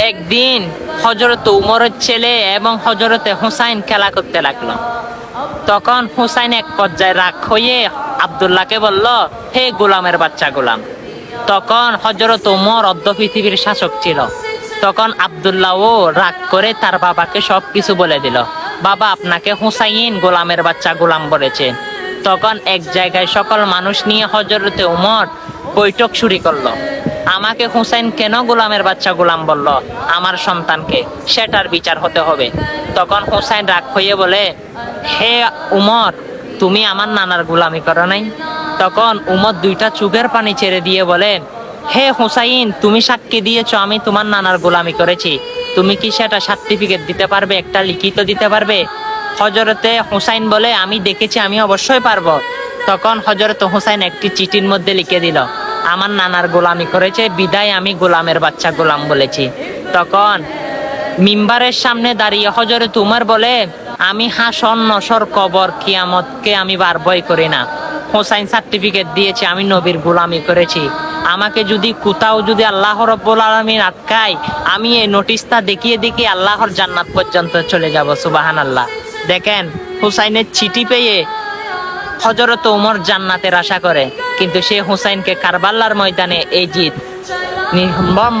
একদিন হযরত উমরের ছেলে এবং হযরতে হুসাইন খেলা করতে লাগলো। তখন হুসাইন এক পর্যায়ে রাগ হয়ে আব্দুল্লাহকে বলল, হে গোলামের বাচ্চা গোলাম। তখন হযরত উমর অর্ধ পৃথিবীর শাসক ছিল। তখন আব্দুল্লাহও রাগ করে তার বাবাকে সবকিছু বলে দিল, বাবা আপনাকে হুসাইন গোলামের বাচ্চা গোলাম বলেছে। তখন এক জায়গায় সকল মানুষ নিয়ে হযরতে উমর বৈঠক শুরু করলো। আমাকে হুসাইন কেন গোলামের বাচ্চা গোলাম বলল, আমার সন্তানকে, সেটার বিচার হতে হবে। তখন হুসাইন রাগ হয়ে বলে, হে উমর, তুমি আমার নানার গোলামি করো নাই? তখন উমর দুইটা চোখের পানি ছেড়ে দিয়ে বলে, হে হুসাইন, তুমি সাক্ষী দিয়েছো আমি তোমার নানার গোলামি করেছি, তুমি কি সেটা সার্টিফিকেট দিতে পারবে, একটা লিখিত দিতে পারবে? হযরতে হুসাইন বলে, আমি দেখেছি, আমি অবশ্যই পারবো। তখন হযরত হুসাইন একটি চিঠির মধ্যে লিখে দিল, আমার নানার গোলামি করেছে বিদায় আমি গোলামের বাচ্চা গোলাম বলেছি। তখন মিম্বারের সামনে দাঁড়িয়ে হযরত উমর বলে, আমি হাসর নসর কবর কিয়ামতকে আমি বার ভয় করি না। হোসাইন সার্টিফিকেট দিয়েছে আমি নবীর গোলামি করেছি। আমাকে যদি কোথাও যদি আল্লাহ রাব্বুল আলামিন আটকায়, আমি এই নোটিশটা দেখিয়ে দেখিয়ে আল্লাহর জান্নাত পর্যন্ত চলে যাব। সুবহানাল্লাহ। দেখেন, হুসাইনের চিঠি পেয়ে হযরত উমর জান্নাতের আশা করে, কিন্তু সে হুসাইনকে কারবালার ময়দানে এই জিত নির্মম